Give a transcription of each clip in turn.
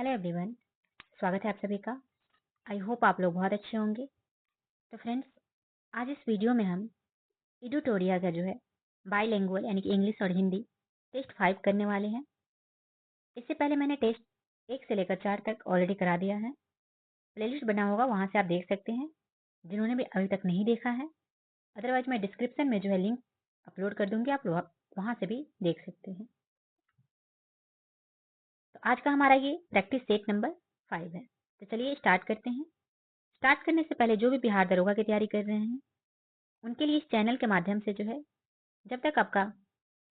Hello everyone, स्वागत है आप सभी का। आई होप आप लोग बहुत अच्छे होंगे। तो फ्रेंड्स, आज इस वीडियो में हम एडुटोरिया का जो है बाईलिंगुअल यानी कि इंग्लिश और हिंदी टेस्ट 5 करने वाले हैं। इससे पहले मैंने टेस्ट 1 से लेकर 4 तक ऑलरेडी करा दिया है। प्लेलिस्ट बना होगा, वहाँ से आप देख सकते हैं जिन्होंने भी अभी तक नहीं देखा है। अदरवाइज मैं डिस्क्रिप्शन में जो है लिंक अपलोड कर दूंगी, आप लोग वहाँ से भी देख सकते हैं। तो आज का हमारा ये प्रैक्टिस सेट नंबर 5 है। तो चलिए स्टार्ट करते हैं। स्टार्ट करने से पहले जो भी बिहार दरोगा की तैयारी कर रहे हैं उनके लिए इस चैनल के माध्यम से जो है, जब तक आपका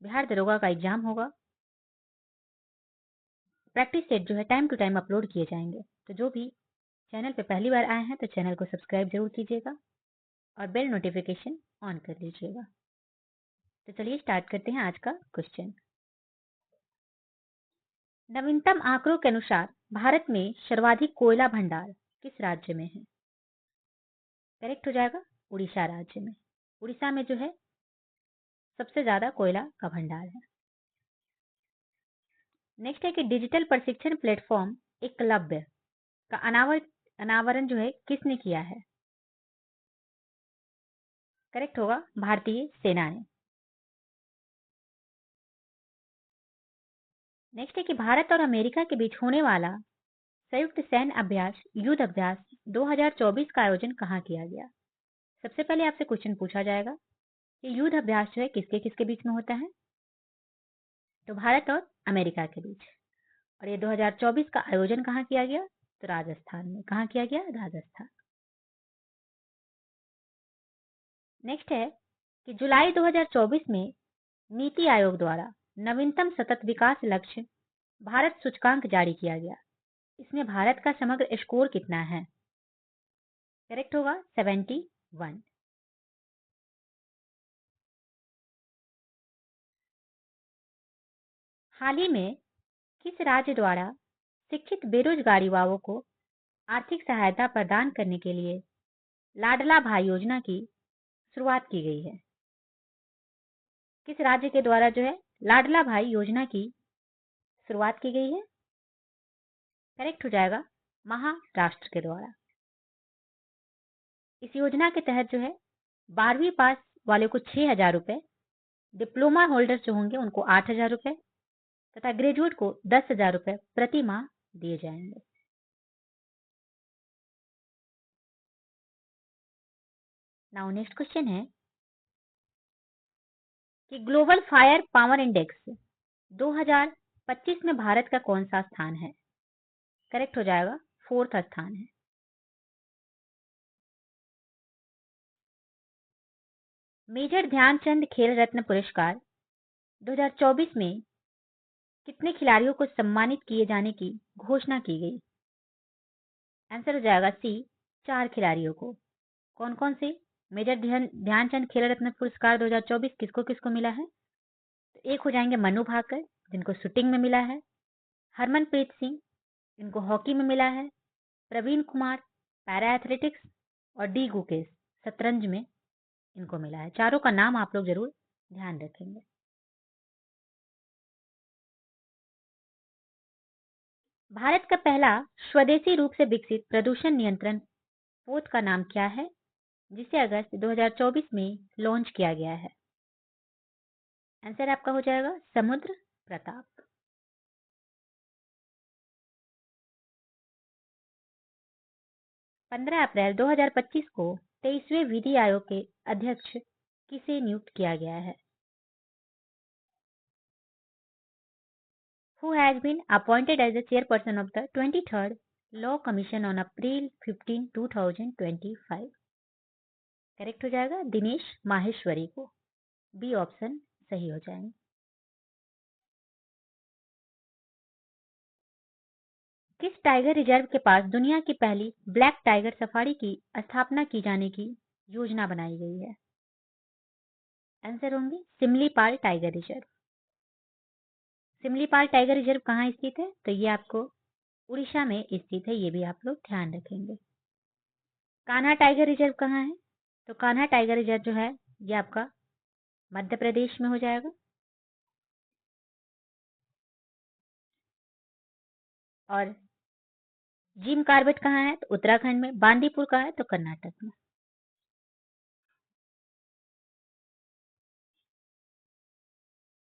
बिहार दरोगा का एग्जाम होगा, प्रैक्टिस सेट जो है टाइम टू टाइम अपलोड किए जाएंगे। तो जो भी चैनल पे पहली बार आए हैं तो चैनल को सब्सक्राइब जरूर कीजिएगा और बेल नोटिफिकेशन ऑन कर लीजिएगा। तो चलिए स्टार्ट करते हैं आज का क्वेश्चन। नवीनतम आंकड़ों के अनुसार भारत में सर्वाधिक कोयला भंडार किस राज्य में है? करेक्ट हो जाएगा उड़ीसा राज्य में। उड़ीसा में जो है सबसे ज्यादा कोयला का भंडार है। नेक्स्ट है कि डिजिटल प्रशिक्षण प्लेटफॉर्म एकलव्य का अनावरण जो है किसने किया है? करेक्ट होगा भारतीय सेना ने। नेक्स्ट है कि भारत और अमेरिका के बीच होने वाला संयुक्त सैन्य अभ्यास युद्ध अभ्यास 2024 का आयोजन कहाँ किया गया? सबसे पहले आपसे क्वेश्चन पूछा जाएगा कि युद्ध अभ्यास जो है किसके किसके बीच में होता है? तो भारत और अमेरिका के बीच। और ये 2024 का आयोजन कहाँ किया गया? तो राजस्थान में। कहाँ किया गया? राजस्थान। नेक्स्ट है कि जुलाई 2024 में नीति आयोग द्वारा नवीनतम सतत विकास लक्ष्य भारत सूचकांक जारी किया गया। इसमें भारत का समग्र स्कोर कितना है? करेक्ट होगा 71। हाल ही में किस राज्य द्वारा शिक्षित बेरोजगार युवाओं को आर्थिक सहायता प्रदान करने के लिए लाडला भाई योजना की शुरुआत की गई है? किस राज्य के द्वारा जो है लाडला भाई योजना की शुरुआत की गई है? करेक्ट हो जाएगा महाराष्ट्र के द्वारा। इस योजना के तहत जो है 12वीं पास वाले को 6,000 रुपए, डिप्लोमा होल्डर जो होंगे उनको 8,000 रुपए तथा ग्रेजुएट को 10,000 रुपए प्रति माह दिए जाएंगे। नाउ नेक्स्ट क्वेश्चन है कि ग्लोबल फायर पावर इंडेक्स 2025 में भारत का कौन सा स्थान है? करेक्ट हो जाएगा 4th स्थान है। मेजर ध्यानचंद खेल रत्न पुरस्कार 2024 में कितने खिलाड़ियों को सम्मानित किए जाने की घोषणा की गई? आंसर हो जाएगा सी, 4 खिलाड़ियों को। कौन कौन से? मेजर ध्यानचंद खेल रत्न पुरस्कार 2024 किसको किसको मिला है? तो एक हो जाएंगे मनु भाकर जिनको शूटिंग में मिला है, हरमनप्रीत सिंह इनको हॉकी में मिला है, प्रवीण कुमार पैरा एथलेटिक्स और डी गुकेश शतरंज में इनको मिला है। चारों का नाम आप लोग जरूर ध्यान रखेंगे। भारत का पहला स्वदेशी रूप से विकसित प्रदूषण नियंत्रण पोत का नाम क्या है, जिसे अगस्त 2024 में लॉन्च किया गया है? आंसर आपका हो जाएगा समुद्र प्रताप। पंद्रह अप्रैल 2025 को 23वें विधि आयोग के अध्यक्ष किसे नियुक्त किया गया है? Who has been appointed as the chairperson of the 23rd Law Commission on April 15, 2025? Correct हो जाएगा दिनेश माहेश्वरी को। बी ऑप्शन सही हो जाएंगे। किस टाइगर रिजर्व के पास दुनिया की पहली ब्लैक टाइगर सफारी की स्थापना की जाने की योजना बनाई गई है? आंसर होंगे Similipal tiger reserve. Similipal tiger reserve कहाँ स्थित है? तो ये आपको उड़ीसा में स्थित है, ये भी आप लोग ध्यान रखेंगे। कान्हा टाइगर रिजर्व कहाँ है? तो कान्हा टाइगर रिजर्व जो है ये आपका मध्य प्रदेश में हो जाएगा। और जिम कार्बेट कहाँ है? तो उत्तराखंड में। बांदीपुर कहाँ है? तो कर्नाटक में।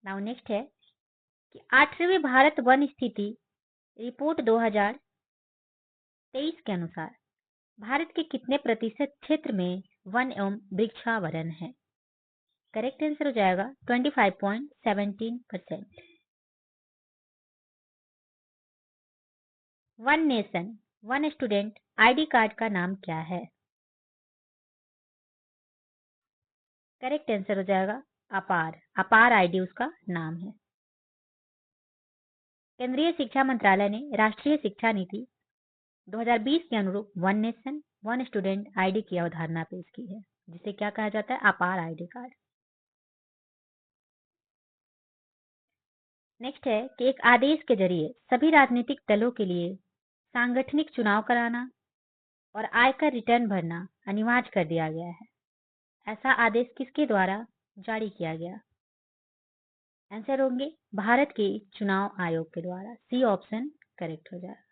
नाउ नेक्स्ट है कि 8वीं भारत वन स्थिति रिपोर्ट 2023 के अनुसार भारत के कितने प्रतिशत क्षेत्र में वन एवं वृक्षावरण है? करेक्ट आंसर हो जाएगा 25.17%। One nation one student ID card का नाम क्या है? करेक्ट आंसर हो जाएगा अपार। अपार आईडी उसका नाम है। केंद्रीय शिक्षा मंत्रालय ने राष्ट्रीय शिक्षा नीति 2020 के अनुरूप one nation one student ID की अवधारणा पेश की है, जिसे क्या कहा जाता है? अपार आईडी कार्ड। नेक्स्ट है कि एक आदेश के जरिए सभी राजनीतिक दलों के लिए सांगठनिक चुनाव कराना और आयकर रिटर्न भरना अनिवार्य कर दिया गया है। ऐसा आदेश किसके द्वारा जारी किया गया? आंसर होंगे भारत के चुनाव आयोग के द्वारा। सी ऑप्शन करेक्ट हो जाएगा।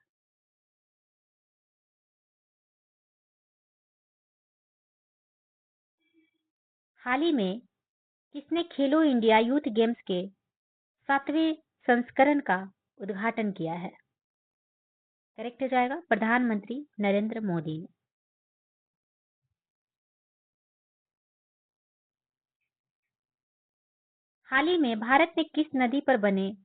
हाल ही में किसने खेलो इंडिया यूथ गेम्स के 7वें संस्करण का उद्घाटन किया है? करेक्ट हो जाएगा प्रधानमंत्री नरेंद्र मोदी ने। हाल ही में भारत ने किस नदी पर बने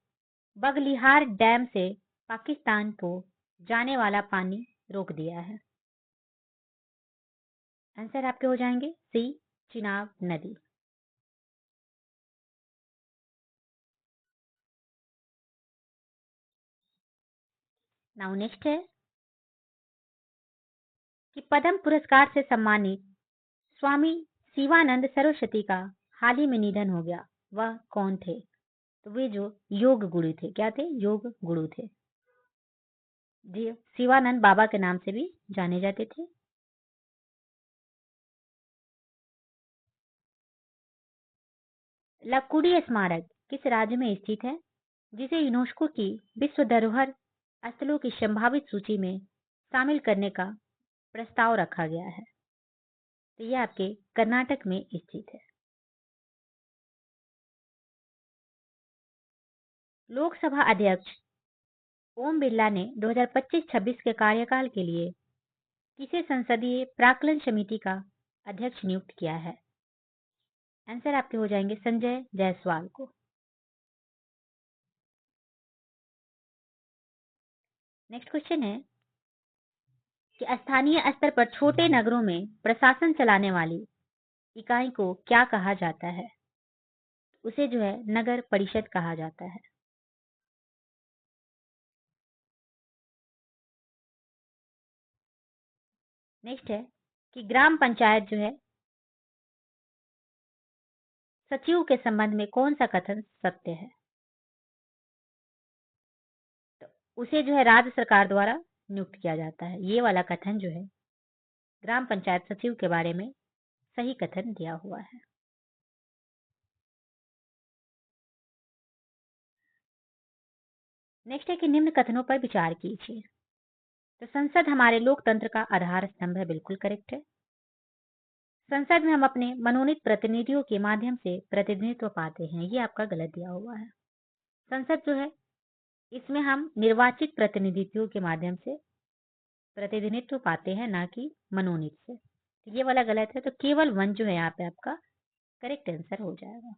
बगलिहार डैम से पाकिस्तान को जाने वाला पानी रोक दिया है? आंसर आपके हो जाएंगे सी चिनाब नदी। नाउ नेक्स्ट है कि पद्म पुरस्कार से सम्मानित स्वामी शिवानंद सरस्वती का हाल ही में निधन हो गया। वह कौन थे? तो वे जो योग गुरु थे। क्या थे? योग गुरु थे जी। शिवानंद बाबा के नाम से भी जाने जाते थे। लकुड़ी स्मारक किस राज्य में स्थित है, जिसे यूनेस्को की विश्व धरोहर स्थलों की संभावित सूची में शामिल करने का प्रस्ताव रखा गया है? तो यह आपके कर्नाटक में स्थित है। लोकसभा अध्यक्ष ओम बिरला ने 2025-26 के कार्यकाल के लिए किसे संसदीय प्राक्कलन समिति का अध्यक्ष नियुक्त किया है? आंसर आपके हो जाएंगे संजय जायसवाल को। नेक्स्ट क्वेश्चन है कि स्थानीय स्तर पर छोटे नगरों में प्रशासन चलाने वाली इकाई को क्या कहा जाता है? उसे जो है नगर परिषद कहा जाता है। नेक्स्ट है कि ग्राम पंचायत जो है सचिव के संबंध में कौन सा कथन सत्य है? तो उसे जो है राज्य सरकार द्वारा नियुक्त किया जाता है। ये वाला कथन जो है ग्राम पंचायत सचिव के बारे में सही कथन दिया हुआ है। नेक्स्ट है कि निम्न कथनों पर विचार कीजिए। तो संसद हमारे लोकतंत्र का आधार स्तंभ है। बिल्कुल करेक्ट है। संसद में हम अपने मनोनीत प्रतिनिधियों के माध्यम से प्रतिनिधित्व पाते हैं। ये आपका गलत दिया हुआ है। संसद जो है इसमें हम निर्वाचित प्रतिनिधित्व के माध्यम से प्रतिनिधित्व पाते हैं, ना कि मनोनीत से। तो ये वाला गलत है। तो केवल वन जो है यहाँ पे आपका करेक्ट आंसर हो जाएगा।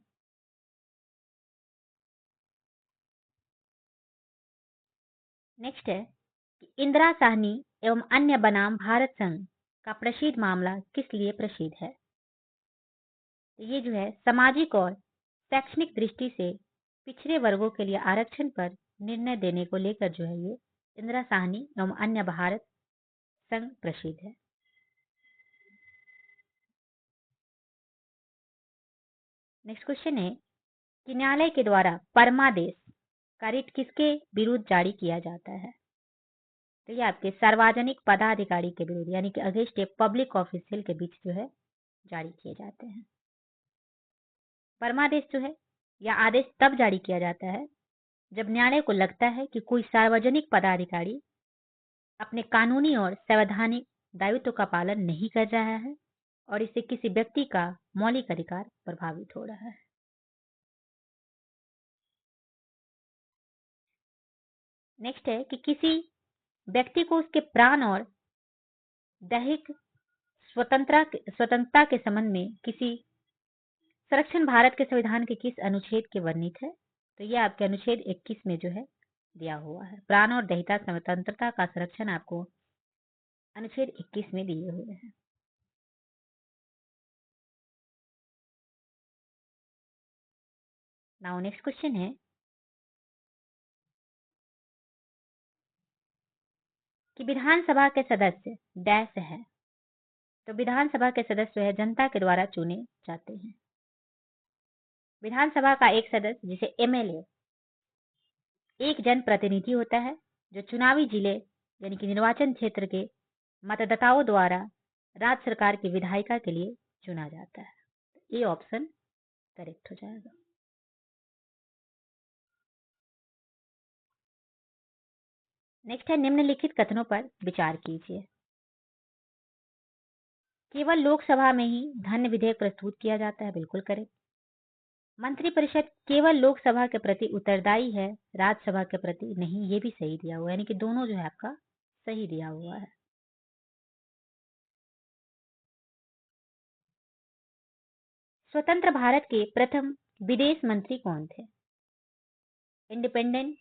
नेक्स्ट है कि इंदिरा साहनी एवं अन्य बनाम भारत संघ का प्रसिद्ध मामला किस लिए प्रसिद्ध है? तो ये जो है सामाजिक और शैक्षणिक दृष्टि से पिछड़े वर्गों के लिए आरक्षण पर निर्णय देने को लेकर जो है ये इंदिरा साहनी एवं अन्य भारत संघ प्रसिद्ध है। नेक्स्ट क्वेश्चन है कि न्यायालय के द्वारा परमादेश का रिट किसके विरुद्ध जारी किया जाता है? तो ये आपके सार्वजनिक पदाधिकारी के विरुद्ध, यानी कि अगेंस्ट ए पब्लिक ऑफिशियल के बीच जो है जारी किए जाते हैं। परमादेश जो है या आदेश तब जारी किया जाता है जब न्यायालय को लगता है कि कोई सार्वजनिक पदाधिकारी अपने कानूनी और संवैधानिक दायित्व का पालन नहीं कर रहा है और इससे किसी व्यक्ति का मौलिक अधिकार प्रभावित हो रहा है। नेक्स्ट है कि किसी व्यक्ति को उसके प्राण और दैहिक स्वतंत्रता के संबंध में किसी संरक्षण भारत के संविधान के किस अनुच्छेद के वर्णित है? तो ये आपके अनुच्छेद 21 में जो है दिया हुआ है। प्राण और दैहिक स्वतंत्रता का संरक्षण आपको अनुच्छेद 21 में दिए हुए हैं। नाउ नेक्स्ट क्वेश्चन है कि विधानसभा के सदस्य डैश है। तो विधानसभा के सदस्य है जनता के द्वारा चुने जाते हैं। विधानसभा का एक सदस्य जिसे एमएलए एक जनप्रतिनिधि होता है जो चुनावी जिले यानी कि निर्वाचन क्षेत्र के मतदाताओं द्वारा राज्य सरकार की विधायिका के लिए चुना जाता है। ये ऑप्शन करेक्ट हो जाएगा। नेक्स्ट है निम्नलिखित कथनों पर विचार कीजिए। केवल लोकसभा में ही धन्य विधेयक प्रस्तुत किया जाता है, बिल्कुल करेक्ट। मंत्रिपरिषद केवल लोकसभा के प्रति उत्तरदायी है, राज्यसभा के प्रति नहीं, ये भी सही दिया हुआ है, यानी कि दोनों जो है आपका सही दिया हुआ है। स्वतंत्र भारत के प्रथम विदेश मंत्री कौन थे? इंडिपेंडेंट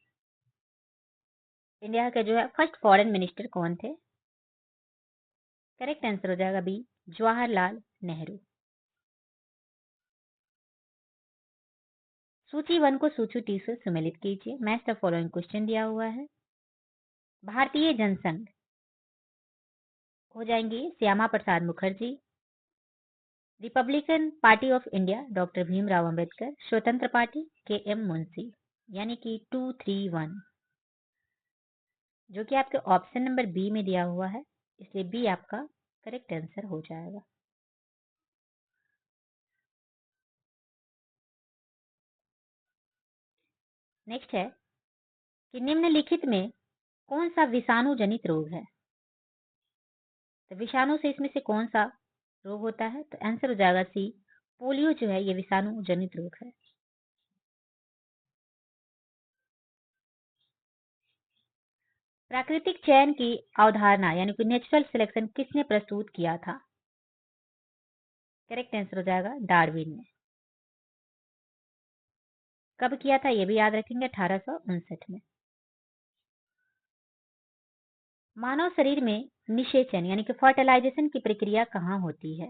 इंडिया के जो है फर्स्ट फॉरेन मिनिस्टर कौन थे? करेक्ट आंसर हो जाएगा बी, जवाहरलाल नेहरू। सूची 1 को सूची 2 से सम्मिलित कीजिए। मैच द फॉलोइंग क्वेश्चन दिया हुआ है। भारतीय जनसंघ हो जाएंगी Shyama Prasad Mukherjee, Republican Party of India doctor Bhimrao Ambedkar, Swatantra party के एम मुंशी, यानी कि 231 जो कि आपके ऑप्शन नंबर बी में दिया हुआ है, इसलिए बी आपका करेक्ट आंसर हो जाएगा। नेक्स्ट है कि निम्नलिखित में कौन सा विषाणु जनित रोग है? तो विषाणु से इसमें से कौन सा रोग होता है? तो आंसर हो जाएगा सी, पोलियो जो है ये विषाणु जनित रोग है। प्राकृतिक चयन की अवधारणा यानी कि नेचुरल सिलेक्शन किसने प्रस्तुत किया था? करेक्ट आंसर हो जाएगा डार्विन ने। कब किया था ये भी याद रखेंगे, 1859 में। मानव शरीर में निषेचन यानी कि फर्टिलाइजेशन की प्रक्रिया कहाँ होती है?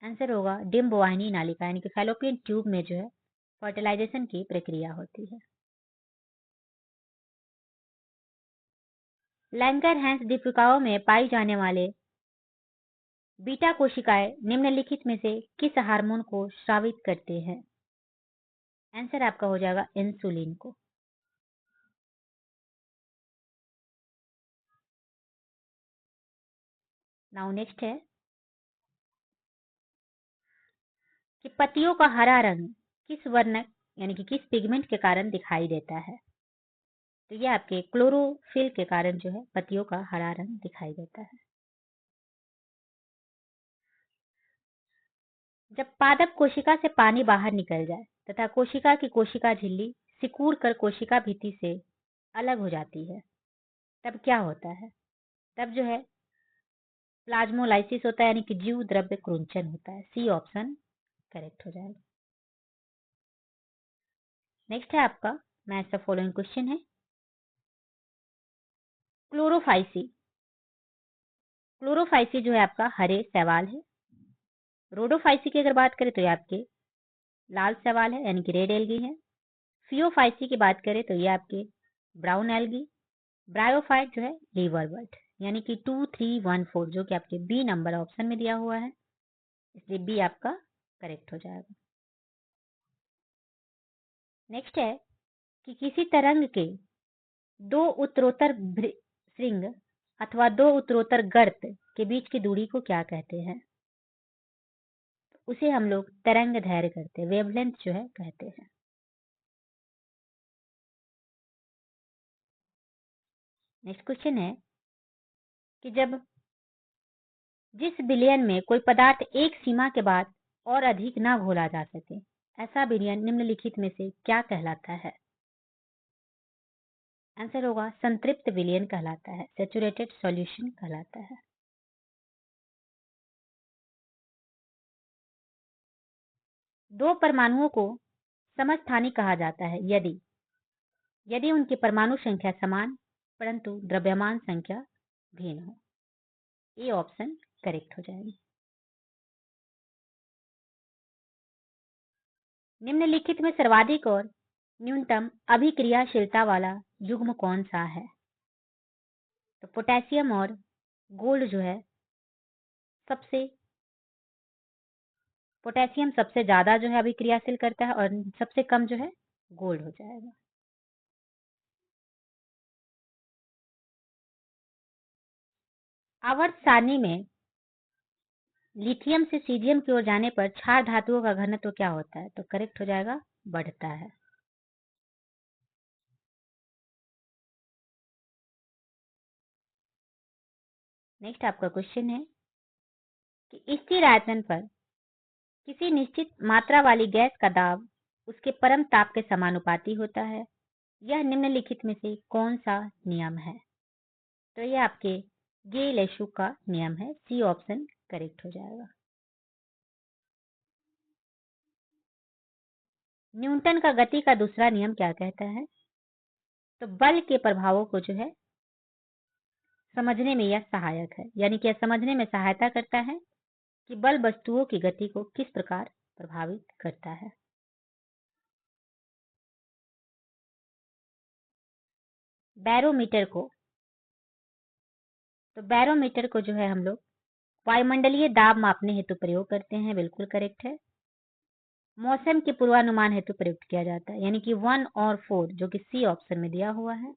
आंसर होगा डिंब वाहिनी नालिका यानी कि फैलोपियन ट्यूब में जो है फर्टिलाइजेशन की प्रक्रिया होती है। लैंगरहैंस दीपिकाओं में पाई जाने वाले बीटा कोशिकाएं निम्नलिखित में से किस हार्मोन को स्रावित करते हैं? आंसर आपका हो जाएगा इंसुलिन को। नाउ नेक्स्ट है कि पत्तियों का हरा रंग किस वर्णक यानी कि किस पिगमेंट के कारण दिखाई देता है? तो ये आपके क्लोरोफिल के कारण जो है पत्तियों का हरा रंग दिखाई देता है। जब पादप कोशिका से पानी बाहर निकल जाए तथा कोशिका की कोशिका झिल्ली सिकुड़ कर कोशिका भित्ति से अलग हो जाती है, तब क्या होता है? तब जो है प्लाज्मोलाइसिस होता है, यानी कि जीव द्रव्य कुंचन होता है। सी ऑप्शन करेक्ट हो जाएगा। नेक्स्ट है आपका मैच द फॉलोइंग क्वेश्चन है क्लोरोफाइसी। क्लोरोफाइसी जो है आपका हरे शैवाल है। रोडोफाइसी की अगर बात करें तो ये आपके लाल शैवाल है, यानी कि रेड एल्गी है। फियोफाइसी की बात करें तो ये आपके ब्राउन एल्गी। ब्रायोफाइट जो है लीवरवर्ट, यानी कि 2314 जो कि आपके बी नंबर ऑप्शन में दिया हुआ है, इसलिए बी आपका करेक्ट हो जाएगा। नेक्स्ट है कि किसी तरंग के दो उत्तरोत्तर श्रृंग अथवा दो उत्तरोत्तर गर्त के बीच की दूरी को क्या कहते हैं? उसे हम लोग तरंग दैर्घ्य कहते हैं, वेवलेंथ जो है कहते हैं। नेक्स्ट क्वेश्चन है कि जब जिस विलयन में कोई पदार्थ एक सीमा के बाद और अधिक ना घोला जा सके, ऐसा विलयन निम्नलिखित में से क्या कहलाता है? आंसर होगा संतृप्त विलयन कहलाता है, सैचुरेटेड सॉल्यूशन कहलाता है। दो परमाणुओं को समस्थानिक कहा जाता है यदि उनकी परमाणु संख्या समान परंतु द्रव्यमान संख्या भिन्न हो। ये ऑप्शन करेक्ट हो जाएगी। निम्नलिखित में सर्वाधिक और न्यूनतम अभिक्रियाशीलता वाला युग्म कौन सा है? तो पोटेशियम और गोल्ड जो है पोटेशियम सबसे ज्यादा जो है अभिक्रियाशील करता है और सबसे कम जो है गोल्ड हो जाएगा। आवर्त सारणी में लिथियम से सीजियम की ओर जाने पर क्षार धातुओं का घनत्व क्या होता है? तो करेक्ट हो जाएगा बढ़ता है। नेक्स्ट आपका क्वेश्चन है कि स्थिर आयतन पर किसी निश्चित मात्रा वाली गैस का दाब उसके परम ताप के समानुपाती होता है। यह निम्नलिखित में से कौन सा नियम है? तो यह आपके गे-लेशु का नियम है। सी ऑप्शन करेक्ट हो जाएगा। न्यूटन का गति का दूसरा नियम क्या कहता है? तो बल के प्रभावों को जो है समझने में यह सहायक है, यानी कि यह समझने में सहायता करता है कि बल वस्तुओं की गति को किस प्रकार प्रभावित करता है। बैरोमीटर को जो है हम लोग वायुमंडलीय दाब मापने हेतु प्रयोग करते हैं, बिल्कुल करेक्ट है। मौसम के पूर्वानुमान हेतु प्रयुक्त किया जाता है, यानी कि 1 और 4 जो कि सी ऑप्शन में दिया हुआ है,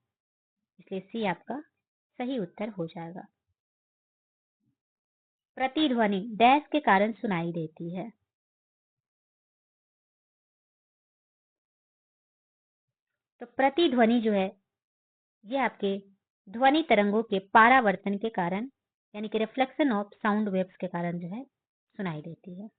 इसलिए सी आपका सही उत्तर हो जाएगा। प्रतिध्वनि डैश के कारण सुनाई देती है? तो प्रतिध्वनि जो है ये आपके ध्वनि तरंगों के परावर्तन के कारण, यानी कि रिफ्लेक्शन ऑफ साउंड वेव्स के कारण जो है सुनाई देती है।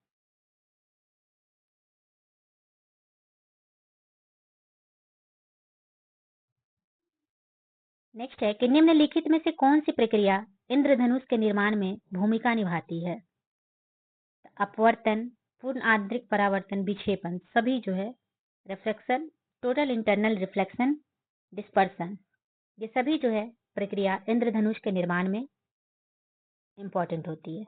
नेक्स्ट है कि निम्नलिखित में से कौन सी प्रक्रिया इंद्रधनुष के निर्माण में भूमिका निभाती है? अपवर्तन, पूर्ण आंतरिक परावर्तन, विक्षेपण, सभी जो है reflection, total internal reflection, dispersion, ये सभी जो है प्रक्रिया इंद्रधनुष के निर्माण में इंपॉर्टेंट होती है।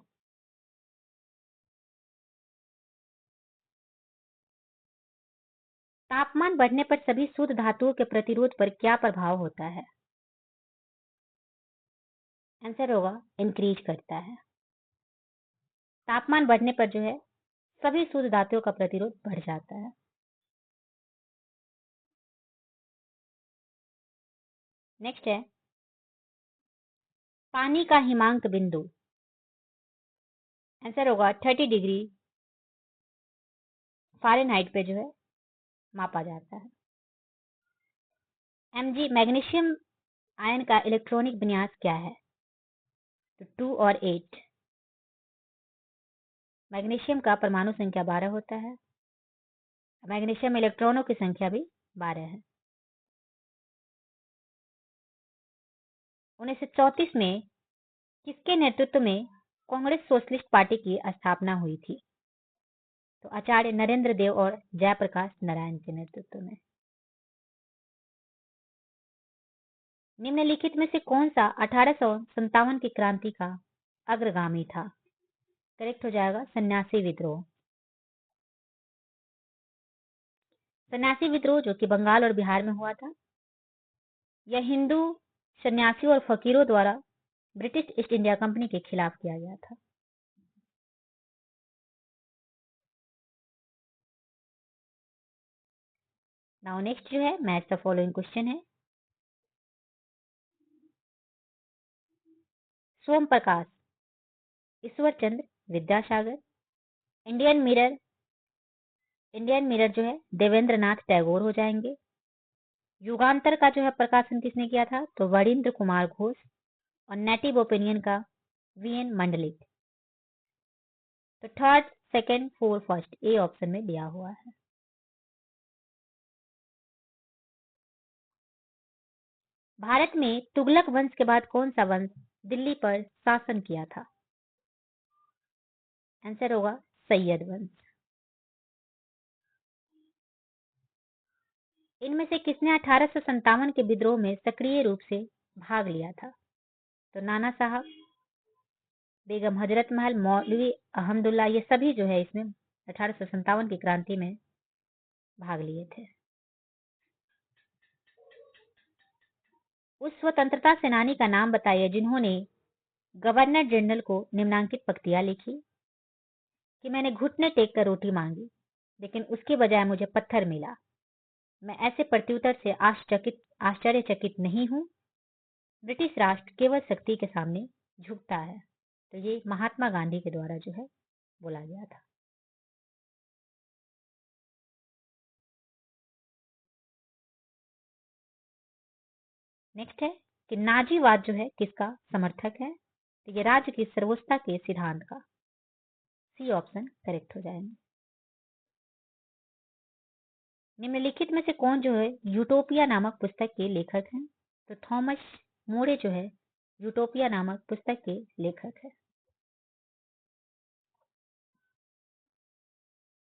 तापमान बढ़ने पर सभी शुद्ध धातुओं के प्रतिरोध पर क्या प्रभाव होता है? आंसर होगा इंक्रीज करता है। तापमान बढ़ने पर जो है सभी शुद्ध धातुओं का प्रतिरोध बढ़ जाता है। नेक्स्ट है पानी का हिमांक बिंदु। आंसर होगा 30 डिग्री फ़ारेनहाइट पे जो है मापा जाता है। Mg मैग्नीशियम आयन का इलेक्ट्रॉनिक विन्यास क्या है? तो 2 और 8। मैग्नीशियम का परमाणु संख्या 12 होता है। मैग्नीशियम में इलेक्ट्रॉनों की संख्या भी 12 है। 1934 में किसके नेतृत्व में कांग्रेस सोशलिस्ट पार्टी की स्थापना हुई थी? तो आचार्य नरेंद्र देव और जयप्रकाश नारायण के नेतृत्व में। निम्नलिखित में से कौन सा 1857 की क्रांति का अग्रगामी था? करेक्ट हो जाएगा सन्यासी विद्रोह। सन्यासी विद्रोह जो कि बंगाल और बिहार में हुआ था, यह हिंदू सन्यासियों और फकीरों द्वारा ब्रिटिश ईस्ट इंडिया कंपनी के खिलाफ किया गया था। नाउ नेक्स्ट जो है मैच द फॉलोइंग क्वेश्चन है। सोम प्रकाश, ईश्वर चंद्र विद्यासागर, इंडियन मिरर जो है देवेंद्र नाथ टैगोर हो जाएंगे। युगांतर का जो है प्रकाशन किसने किया था? तो वरिंद्र कुमार घोष। और नेटिव ओपिनियन का वीएन मंडलिक। तो third, second, four, first A option में दिया हुआ है। भारत में तुगलक वंश के बाद कौन सा वंश दिल्ली पर शासन किया था? आंसर होगा सैयद वंश। इनमें से किसने 1857 के विद्रोह में सक्रिय रूप से भाग लिया था? तो नाना साहब, बेगम हजरत महल, मौलवी अहमदुल्ला, ये सभी जो है इसमें 1857 की क्रांति में भाग लिए थे। उस स्वतंत्रता सेनानी का नाम बताइए जिन्होंने गवर्नर जनरल को निम्नांकित पंक्तियां लिखी कि मैंने घुटने टेक कर रोटी मांगी लेकिन उसके बजाय मुझे पत्थर मिला। मैं ऐसे प्रत्युत्तर से आश्चर्यचकित नहीं हूं। ब्रिटिश राष्ट्र केवल शक्ति के सामने झुकता है। तो ये महात्मा गांधी के द्वारा जो है बोला गया था। नेक्स्ट है कि नाजीवाद जो है किसका समर्थक है? तो ये राज्य की सर्वोच्चता के सिद्धांत का। सी ऑप्शन करेक्ट हो जाएगा। निम्नलिखित में से कौन जो है यूटोपिया नामक पुस्तक के लेखक हैं? तो थॉमस मोरे जो है यूटोपिया नामक पुस्तक के लेखक है।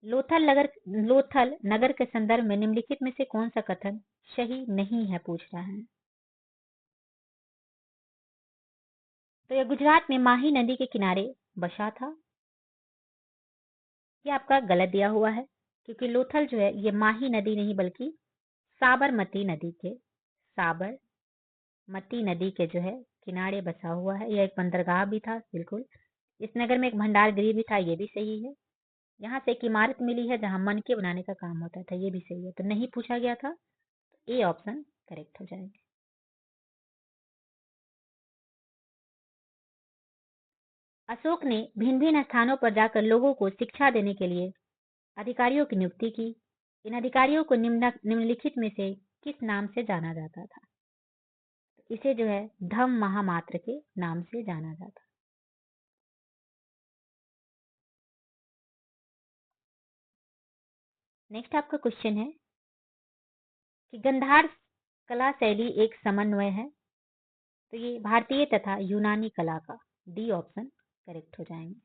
लोथल नगर के संदर्भ में निम्नलिखित में से कौन सा कथन सही नहीं है पूछ रहा है। तो यह गुजरात में माही नदी के किनारे बसा था। ये आपका गलत दिया हुआ है क्योंकि लोथल जो है ये माही नदी नहीं बल्कि साबरमती नदी के जो है किनारे बसा हुआ है। यह एक बंदरगाह भी था। बिल्कुल, इस नगर में एक भंडार गृह भी था। ये भी सही है। यहाँ से एक इमारत मिली है जहाँ मनके बनाने का काम होता था। ये भी सही है। तो नहीं पूछा गया था। ए ऑप्शन करेक्ट हो जाएगा। अशोक ने भिन्न भिन्न स्थानों पर जाकर लोगों को शिक्षा देने के लिए अधिकारियों की नियुक्ति की। इन अधिकारियों को निम्नलिखित में से किस नाम से जाना जाता था? इसे जो है धम्म महामात्र के नाम से जाना जाता। नेक्स्ट आपका क्वेश्चन है कि गंधार कला शैली एक समन्वय है। तो ये भारतीय तथा यूनानी कला का। डी ऑप्शन करेक्ट हो जाएंगे।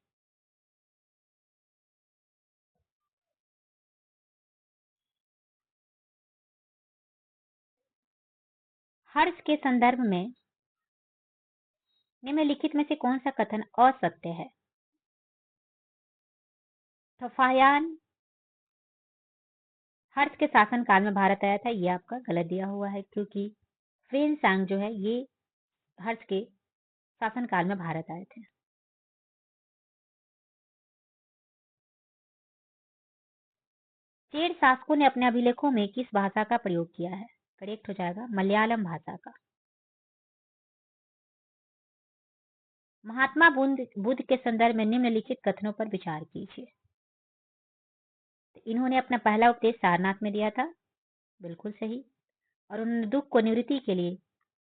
हर्ष के संदर्भ में निम्नलिखित में से कौन सा कथन असत्य है? तो फाहियान हर्ष के शासनकाल में भारत आया था। ये आपका गलत दिया हुआ है क्योंकि फ्रेंचांग जो है ये हर्ष के शासनकाल में भारत आए थे। चेर शासकों ने अपने अभिलेखों में किस भाषा का प्रयोग किया है? करेक्ट हो जाएगा मलयालम भाषा का। महात्मा बुद्ध के संदर्भ में निम्नलिखित कथनों पर विचार कीजिए। इन्होंने अपना पहला उपदेश सारनाथ में दिया था। बिल्कुल सही। और उन्होंने दुख को निवृत्ति के लिए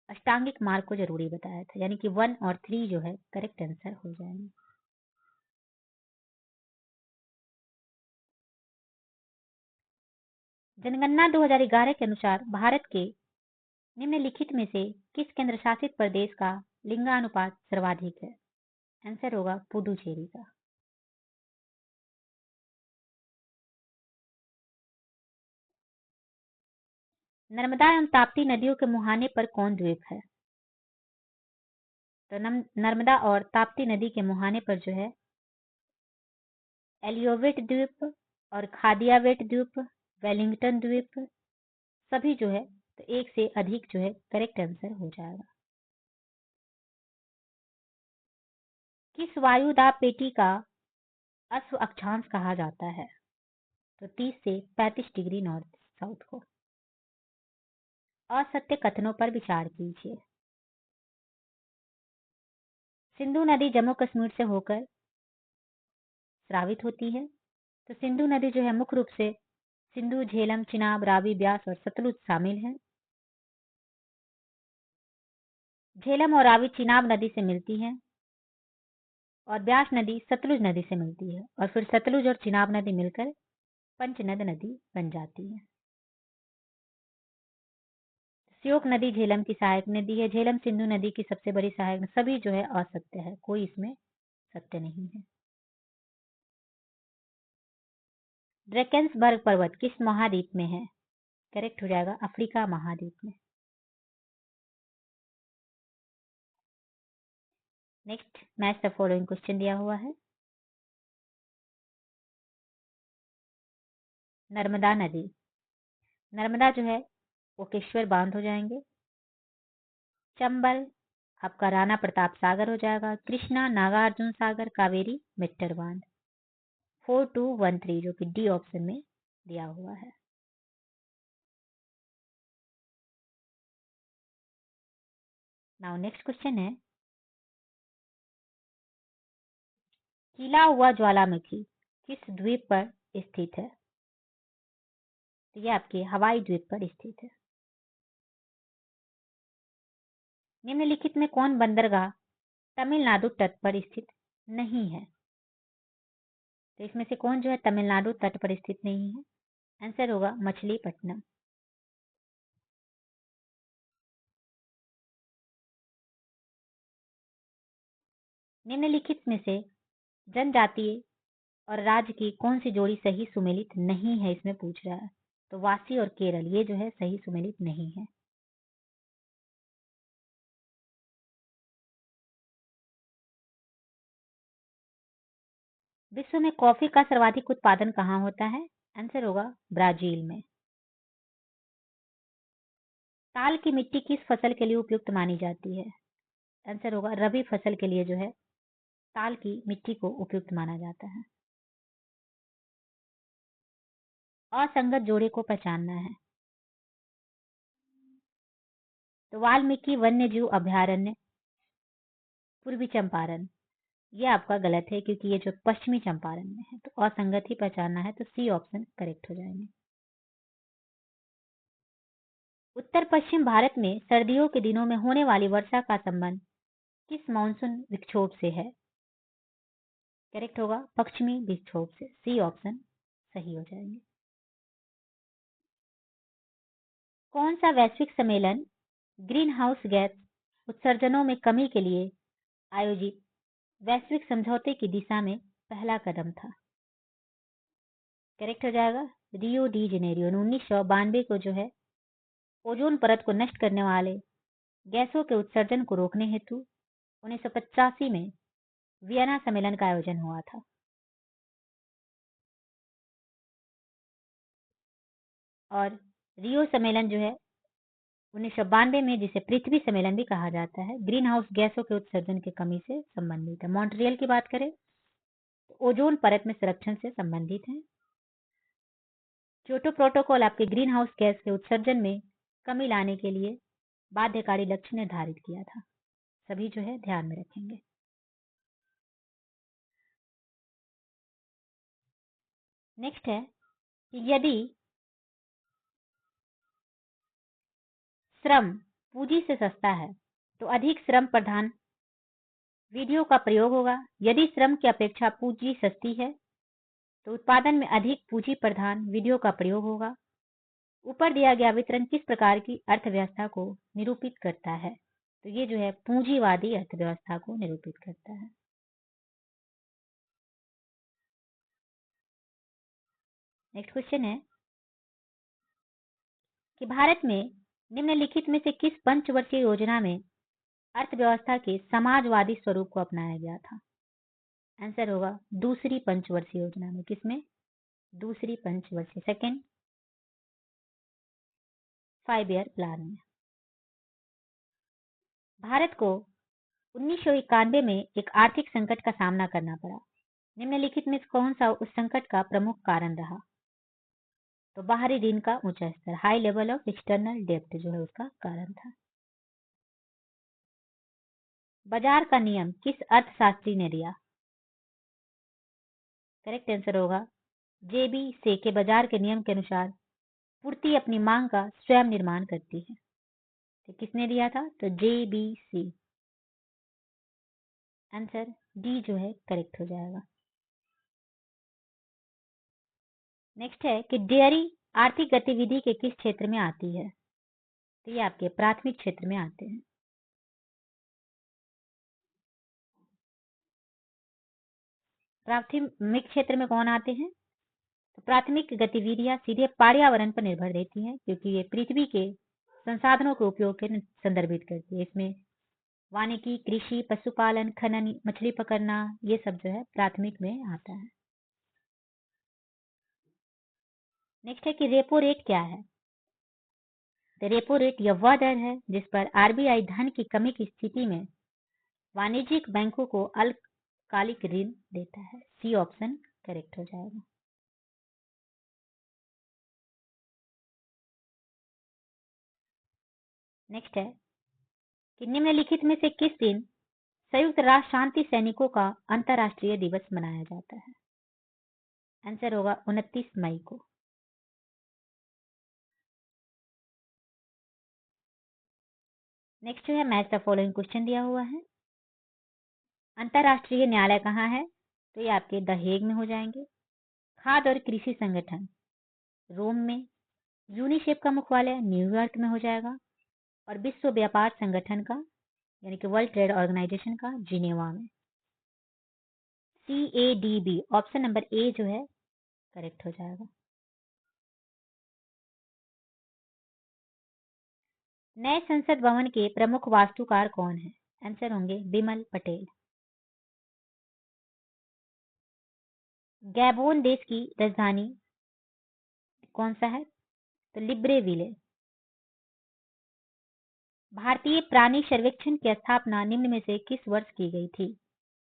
अष्टांगिक मार्ग को जरूरी बताया था। यानी कि 1 और 3 जो है करेक्ट आंसर हो जाएंगे। जनगणना 2011 के अनुसार भारत के निम्नलिखित में से किस केंद्र शासित प्रदेश का लिंगानुपात सर्वाधिक है? आंसर होगा पुडुचेरी का। नर्मदा एवं ताप्ती नदियों के मुहाने पर कौन द्वीप है? तो नर्मदा और ताप्ती नदी के मुहाने पर जो है एलियोवेट द्वीप और खादियावेट द्वीप, वेलिंगटन द्वीप, सभी जो है तो एक से अधिक जो है करेक्ट आंसर हो जाएगा। किस वायुदाब पेटी का अश्व अक्षांश कहा जाता है? तो 30 से 35 डिग्री नॉर्थ साउथ को। असत्य कथनों पर विचार कीजिए। सिंधु नदी जम्मू कश्मीर से होकर स्रावित होती है। तो सिंधु नदी जो है मुख्य रूप से सिंधु, झेलम, चिनाब, रावी, ब्यास और सतलुज शामिल है। झेलम और रावी चिनाब नदी से मिलती हैं और ब्यास नदी सतलुज नदी से मिलती है और फिर सतलुज और चिनाब नदी मिलकर पंचनद नदी बन जाती है। श्योक नदी झेलम की सहायक नदी है। झेलम सिंधु नदी की सबसे बड़ी सहायक। सभी जो है असत्य है, कोई इसमें सत्य नहीं है। ड्रेकेंसबर्ग पर्वत किस महाद्वीप में है? करेक्ट हो जाएगा अफ्रीका महाद्वीप में। Next, match the following question दिया हुआ है। नर्मदा नदी, नर्मदा जो है वो केश्वर बांध हो जाएंगे। चंबल आपका राणा प्रताप सागर हो जाएगा। कृष्णा नागार्जुन सागर, कावेरी मेट्टर बांध। 4213 जो कि डी ऑप्शन में दिया हुआ है। नाउ नेक्स्ट क्वेश्चन है, खिला हुआ ज्वालामुखी किस द्वीप पर स्थित है? तो ये आपके हवाई द्वीप पर स्थित है। निम्नलिखित में कौन बंदरगाह तमिलनाडु तट पर स्थित नहीं है? तो इसमें से कौन जो है तमिलनाडु तट पर स्थित नहीं है? आंसर होगा मछलीपट्टनम। निम्नलिखित में से जनजातीय और राज्य की कौन सी जोड़ी सही सुमेलित नहीं है, इसमें पूछ रहा है। तो वासी और केरल ये जो है सही सुमेलित नहीं है। विश्व में कॉफी का सर्वाधिक उत्पादन कहाँ होता है? आंसर होगा ब्राजील में। ताल की मिट्टी किस फसल के लिए उपयुक्त मानी जाती है? आंसर होगा रबी फसल के लिए जो है ताल की मिट्टी को उपयुक्त माना जाता है। असंगत जोड़े को पहचानना है। तो वाल्मीकि वन्य जीव अभयारण्य पूर्वी चंपारण, ये आपका गलत है क्योंकि ये जो पश्चिमी चंपारण में है। तो असंगत ही पहचानना है, तो सी ऑप्शन करेक्ट हो जाएंगे। उत्तर पश्चिम भारत में सर्दियों के दिनों में होने वाली वर्षा का संबंध किस मानसून विक्षोभ से है? करेक्ट होगा पश्चिमी विक्षोभ से। सी ऑप्शन सही हो जाएंगे। कौन सा वैश्विक सम्मेलन ग्रीन हाउस गैस उत्सर्जनों में कमी के लिए आयोजित वैश्विक समझौते की दिशा में पहला कदम था? करेक्ट हो जाएगा रियो डी जेनेरियो। 1992 को जो है ओजोन परत को नष्ट करने वाले गैसों के उत्सर्जन को रोकने हेतु 1985 में वियना सम्मेलन का आयोजन हुआ था। और रियो सम्मेलन जो है 1992 में, जिसे पृथ्वी सम्मेलन भी कहा जाता है, ग्रीन हाउस गैसों के उत्सर्जन की कमी से संबंधित है। मॉन्ट्रियल की बात करें तो ओजोन परत में संरक्षण से संबंधित है। क्योटो प्रोटोकॉल आपके ग्रीन हाउस गैस के उत्सर्जन में कमी लाने के लिए बाध्यकारी लक्ष्य निर्धारित किया था। सभी जो है ध्यान में रखेंगे। नेक्स्ट है कि यदि श्रम पूंजी से सस्ता है तो अधिक श्रम प्रधान वीडियो का प्रयोग होगा। यदि श्रम की अपेक्षा पूंजी सस्ती है तो उत्पादन में अधिक पूंजी प्रधान वीडियो का प्रयोग होगा। ऊपर दिया गया वितरण किस प्रकार की अर्थव्यवस्था को निरूपित करता है? तो ये जो है पूंजीवादी अर्थव्यवस्था को निरूपित करता है। नेक्स्ट क्वेश्चन है कि भारत में निम्नलिखित में से किस पंचवर्षीय योजना में अर्थव्यवस्था के समाजवादी स्वरूप को अपनाया गया था? आंसर होगा दूसरी पंचवर्षीय योजना में। किसमें? दूसरी पंचवर्षीय, सेकेंड 5 ईयर प्लान में। भारत को 1991 में एक आर्थिक संकट का सामना करना पड़ा। निम्नलिखित में कौन सा उस संकट का प्रमुख कारण रहा? तो बाहरी ऋण का ऊंचा स्तर, हाई लेवल ऑफ एक्सटर्नल डेब्ट जो है उसका कारण था। बाजार का नियम किस अर्थशास्त्री ने दिया? करेक्ट आंसर होगा जेबी से के बाजार के नियम के अनुसार पूर्ति अपनी मांग का स्वयं निर्माण करती है। तो किसने दिया था? तो JBC। आंसर डी जो है करेक्ट हो जाएगा। नेक्स्ट है कि डेयरी आर्थिक गतिविधि के किस क्षेत्र में आती है? तो ये आपके प्राथमिक क्षेत्र में आते हैं। प्राथमिक क्षेत्र में कौन आते हैं? तो प्राथमिक गतिविधियां सीधे पर्यावरण पर निर्भर रहती हैं, क्योंकि ये पृथ्वी के संसाधनों के उपयोग के संदर्भित करती है। इसमें वानिकी, कृषि, पशुपालन, खनन, मछली पकड़ना, ये सब जो है प्राथमिक में आता है। नेक्स्ट है कि रेपो रेट क्या है? तो रेपो रेट यह वह दर है जिस पर RBI धन की कमी की स्थिति में वाणिज्यिक बैंकों को अल्पकालिक ऋण देता है। सी ऑप्शन करेक्ट हो जाएगा। नेक्स्ट है कि निम्नलिखित में से किस दिन संयुक्त राष्ट्र शांति सैनिकों का अंतर्राष्ट्रीय दिवस मनाया जाता है? आंसर होगा 29 मई को। नेक्स्ट जो है मैच द फॉलोइंग क्वेश्चन दिया हुआ है। अंतर्राष्ट्रीय न्यायालय कहाँ है? तो ये आपके द हेग में हो जाएंगे। खाद्य और कृषि संगठन रोम में। यूनिसेफ का मुख्यालय न्यूयॉर्क में हो जाएगा। और विश्व व्यापार संगठन का यानी कि वर्ल्ड ट्रेड ऑर्गेनाइजेशन का जिनेवा में। CADB ऑप्शन नंबर ए जो है करेक्ट हो जाएगा। नए संसद भवन के प्रमुख वास्तुकार कौन है? आंसर होंगे बिमल पटेल। गैबोन देश की राजधानी कौन सा है? तो लिब्रेविले। भारतीय प्राणी सर्वेक्षण की स्थापना निम्न में से किस वर्ष की गई थी?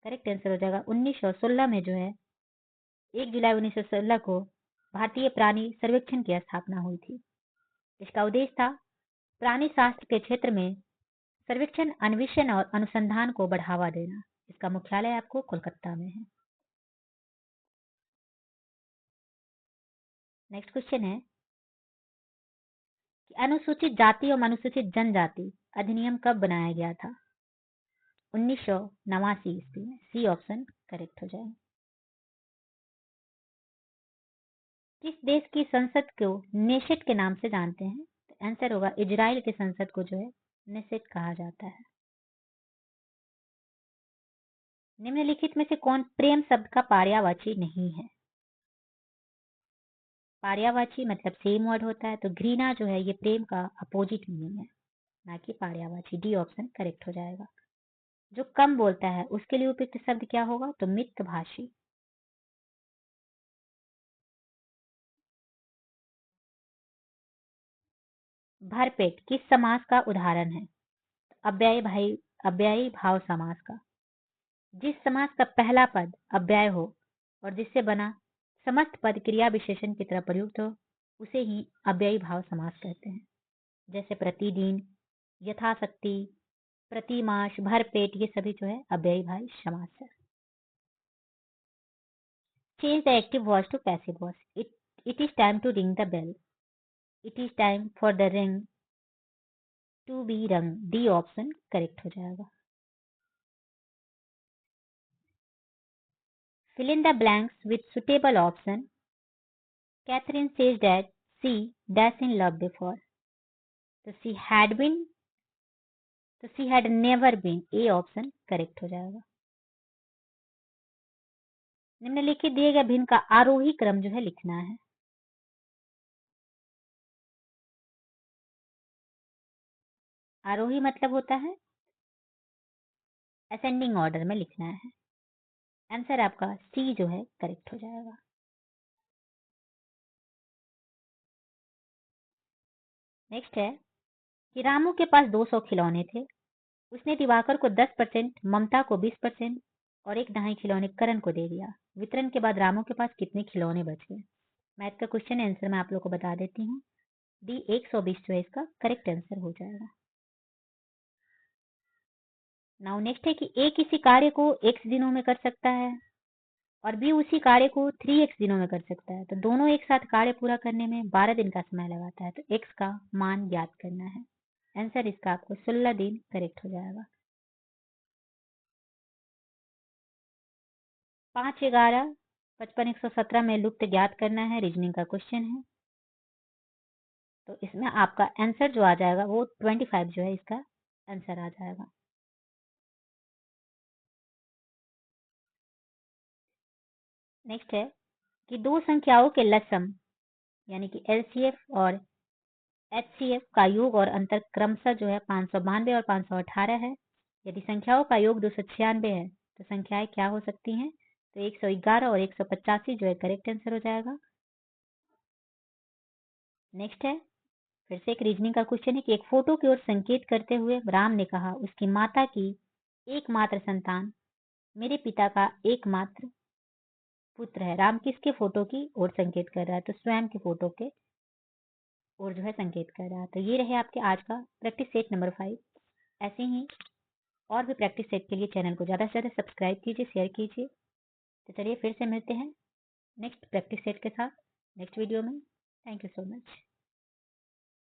करेक्ट आंसर हो जाएगा 1916 में जो है 1 जुलाई 1916 को भारतीय प्राणी सर्वेक्षण की स्थापना हुई थी। इसका उद्देश्य था प्राणी शास्त्र के क्षेत्र में सर्वेक्षण, अन्वेषण और अनुसंधान को बढ़ावा देना। इसका मुख्यालय आपको कोलकाता में है। नेक्स्ट क्वेश्चन है कि अनुसूचित जाति और अनुसूचित जनजाति अधिनियम कब बनाया गया था? 1989 ईस्वी में। सी ऑप्शन करेक्ट हो जाएगा। किस देश की संसद को नेसेट के नाम से जानते हैं? तो आंसर होगा इजराइल के संसद को जो है नेसेट कहा जाता है। निम्नलिखित में से कौन प्रेम शब्द का पर्यायवाची नहीं है? पर्यायवाची मतलब सेम वर्ड होता है, तो घृणा जो है ये प्रेम का अपोजिट मीनिंग है, ना कि पर्यायवाची। डी ऑप्शन करेक्ट हो जाएगा। जो कम बोलता है उसके लिए उपयुक्त शब्द क्या होगा? तो मितभाषी। भरपेट किस समास का उदाहरण है? अव्ययी भाव समास का। जिस समास का पहला पद अव्यय हो और जिससे बना समस्त पद क्रिया विशेषण की तरह प्रयुक्त हो उसे ही अव्ययी भाव समास कहते हैं। जैसे प्रतिदिन, यथाशक्ति, प्रतिमास, भरपेट, ये सभी जो है अव्ययी भाव समास है। Change the active voice to passive voice. It is time to ring the bell. It is time for the ring to be rung. D option correct हो जाएगा। Fill in the blanks with suitable option. Catherine says that she dash in love before. तो she had been, तो she had never been। A option correct हो जाएगा। निम्नलिखित दिए गए भिन्न का आरोही क्रम जो है लिखना है। आरोही मतलब होता है असेंडिंग ऑर्डर में लिखना है। आंसर आपका सी जो है करेक्ट हो जाएगा। नेक्स्ट है कि रामू के पास 200 खिलौने थे। उसने दिवाकर को 10%, ममता को 20% और एक दहाई खिलौने करण को दे दिया। वितरण के बाद रामू के पास कितने खिलौने बच गए? मैथ का क्वेश्चन आंसर मैं आप लोग को बता देती हूँ। डी 120 जो है इसका करेक्ट आंसर हो जाएगा। नाउ नेक्स्ट है कि ए किसी कार्य को x दिनों में कर सकता है और बी उसी कार्य को 3x दिनों में कर सकता है, तो दोनों एक साथ कार्य पूरा करने में 12 दिन का समय लगाता है, तो x का मान ज्ञात करना है। आंसर इसका आपको 16 दिन करेक्ट हो जाएगा। 5, 11, 55, 117 में लुप्त ज्ञात करना है, रीजनिंग का क्वेश्चन है। तो इसमें आपका आंसर जो आ जाएगा वो 25 जो है इसका आंसर आ जाएगा। नेक्स्ट है कि दो संख्याओं के लसम यानी कि एलसीएफ और एचसीएफ का योग और अंतर क्रमशः जो है 592 और 518 है। यदि संख्याओं का योग 296 है तो संख्याएं क्या हो सकती हैं? तो 111 और 185 जो है करेक्ट आंसर हो जाएगा। नेक्स्ट है फिर से एक रीजनिंग का क्वेश्चन है कि एक फोटो की ओर संकेत करते हुए राम ने कहा, उसकी माता की एकमात्र संतान मेरे पिता का एकमात्र पुत्र है। राम किसके फोटो की ओर संकेत कर रहा है? तो स्वयं के फोटो के ओर जो है संकेत कर रहा है। तो ये रहे आपके आज का प्रैक्टिस सेट नंबर 5। ऐसे ही और भी प्रैक्टिस सेट के लिए चैनल को ज़्यादा से ज़्यादा सब्सक्राइब कीजिए, शेयर कीजिए। तो चलिए फिर से मिलते हैं नेक्स्ट प्रैक्टिस सेट के साथ नेक्स्ट वीडियो में। Thank you so much.